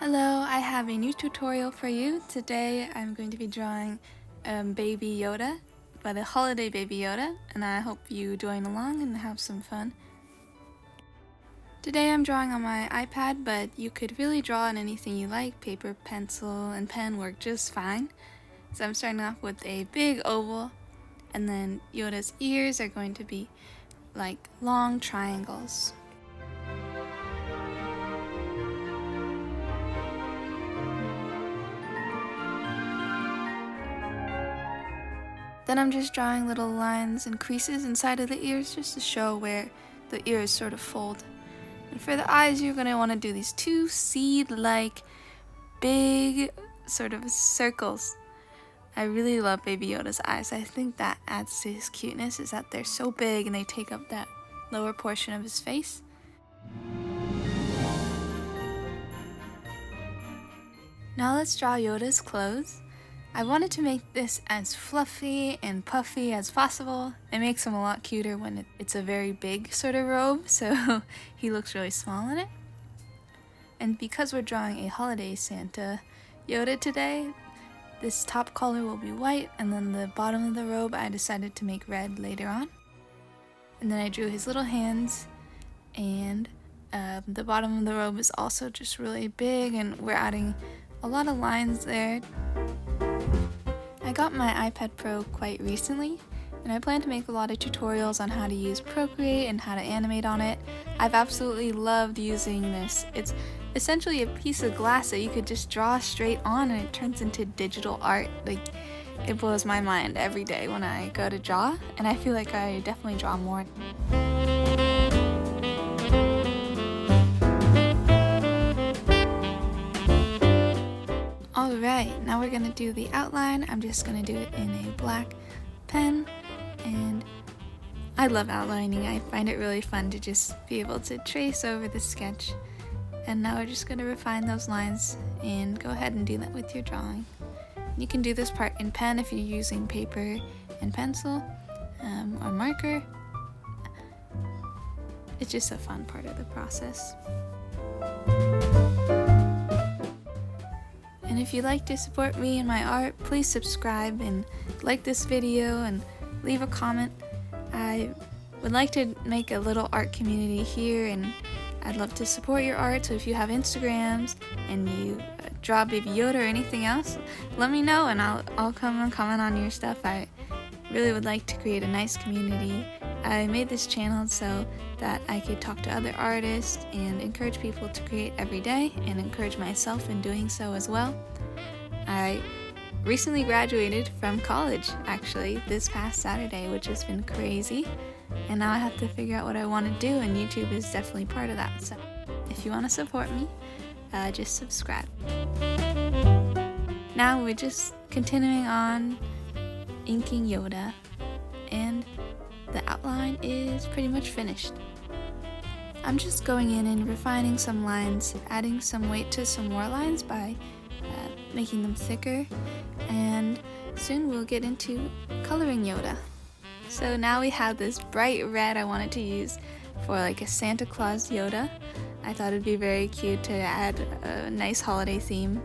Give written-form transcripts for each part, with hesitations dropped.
Hello, I have a new tutorial for you. Today I'm going to be drawing Baby Yoda, the holiday Baby Yoda, and I hope you join along and have some fun. Today I'm drawing on my iPad, but you could really draw on anything you like. Paper, pencil, and pen work just fine. So I'm starting off with a big oval, and then Yoda's ears are going to be like long triangles. Then I'm just drawing little lines and creases inside of the ears just to show where the ears sort of fold. And for the eyes, you're going to want to do these two seed-like big sort of circles. I really love Baby Yoda's eyes. I think that adds to his cuteness, is that they're so big and they take up that lower portion of his face. Now let's draw Yoda's clothes. I wanted to make this as fluffy and puffy as possible. It makes him a lot cuter when it's a very big sort of robe, so he looks really small in it. And because we're drawing a holiday Santa Yoda today, this top collar will be white, and then the bottom of the robe I decided to make red later on. And then I drew his little hands, and the bottom of the robe is also just really big, and we're adding a lot of lines there. I got my iPad Pro quite recently, and I plan to make a lot of tutorials on how to use Procreate and how to animate on it. I've absolutely loved using this. It's essentially a piece of glass that you could just draw straight on and it turns into digital art. Like, it blows my mind every day when I go to draw, and I feel like I definitely draw more. Alright, now we're going to do the outline. I'm just going to do it in a black pen, and I love outlining. I find it really fun to just be able to trace over the sketch. And now we're just going to refine those lines and go ahead and do that with your drawing. You can do this part in pen if you're using paper and pencil or marker. It's just a fun part of the process. And if you'd like to support me and my art, please subscribe and like this video and leave a comment. I would like to make a little art community here, and I'd love to support your art. So if you have Instagrams and you draw Baby Yoda or anything else, let me know and I'll come and comment on your stuff. I really would like to create a nice community. I made this channel so that I could talk to other artists and encourage people to create every day, and encourage myself in doing so as well. I recently graduated from college, actually, this past Saturday, which has been crazy. And now I have to figure out what I want to do, and YouTube is definitely part of that. So if you want to support me, just subscribe. Now we're just continuing on inking Yoda, and the outline is pretty much finished. I'm just going in and refining some lines, adding some weight to some more lines by making them thicker, and soon we'll get into coloring Yoda. So now we have this bright red I wanted to use for like a Santa Claus Yoda. I thought it'd be very cute to add a nice holiday theme.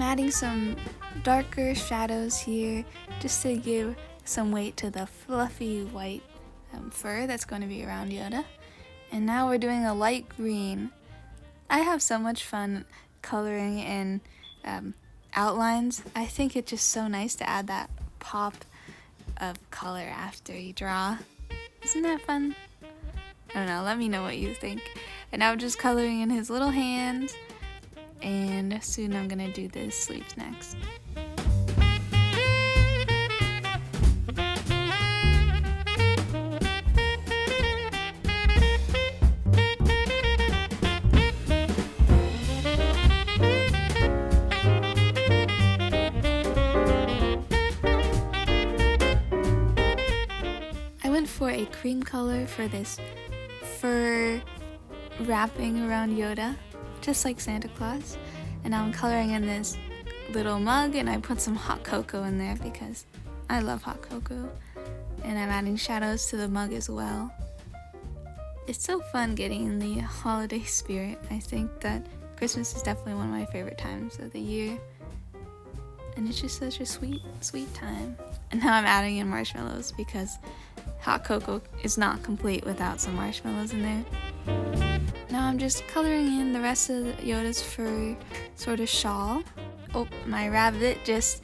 Adding some darker shadows here just to give some weight to the fluffy white fur that's going to be around Yoda. And now we're doing a light green. I have so much fun coloring in outlines. I think it's just so nice to add that pop of color after you draw. Isn't that fun? I don't know, let me know what you think. And now I'm just coloring in his little hands, and soon I'm gonna do the sleeves next. I went for a cream color for this fur wrapping around Yoda, just like Santa Claus. And now I'm coloring in this little mug, and I put some hot cocoa in there because I love hot cocoa. And I'm adding shadows to the mug as well. It's so fun getting in the holiday spirit. I think that Christmas is definitely one of my favorite times of the year. And it's just such a sweet, sweet time. And now I'm adding in marshmallows because hot cocoa is not complete without some marshmallows in there. Now I'm just coloring in the rest of Yoda's fur sort of shawl. Oh, my rabbit just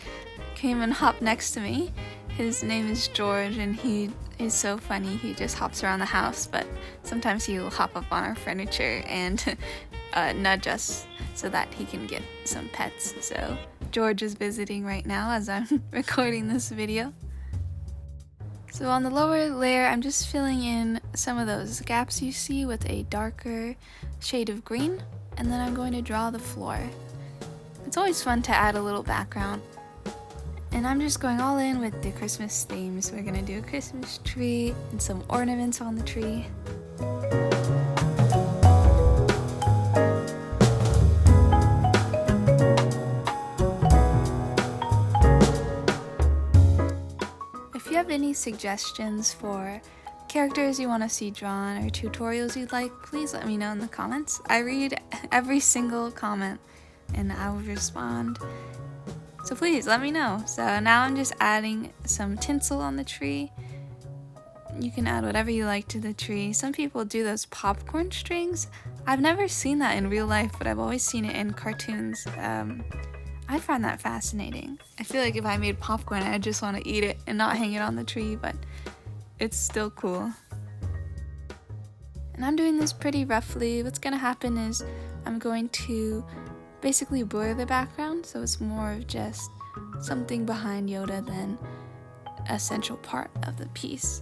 came and hopped next to me. His name is George, and he is so funny. He just hops around the house, but sometimes he will hop up on our furniture and nudge us so that he can get some pets. So George is visiting right now as I'm recording this video. So on the lower layer, I'm just filling in some of those gaps you see with a darker shade of green, and then I'm going to draw the floor. It's always fun to add a little background. And I'm just going all in with the Christmas themes. We're gonna do a Christmas tree and some ornaments on the tree. If you have any suggestions for characters you want to see drawn or tutorials you'd like, please let me know in the comments. I read every single comment and I will respond. So please let me know. So now I'm just adding some tinsel on the tree. You can add whatever you like to the tree. Some people do those popcorn strings. I've never seen that in real life, but I've always seen it in cartoons. I find that fascinating. I feel like if I made popcorn, I'd just want to eat it and not hang it on the tree, but it's still cool. And I'm doing this pretty roughly. What's gonna happen is I'm going to basically blur the background, so it's more of just something behind Yoda than a central part of the piece.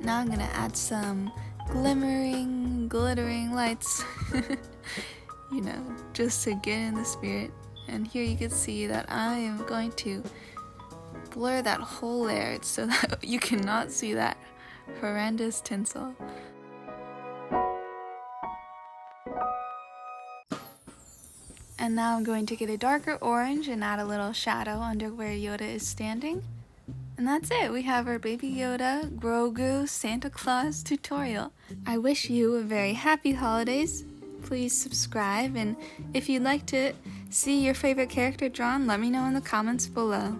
Now I'm gonna add some glittering lights, you know, just to get in the spirit. And here you can see that I am going to blur that whole layer so that you cannot see that horrendous tinsel. And now I'm going to get a darker orange and add a little shadow under where Yoda is standing. And that's it, we have our Baby Yoda Grogu Santa Claus tutorial. I wish you a very happy holidays. Please subscribe, and if you'd like to see your favorite character drawn, let me know in the comments below.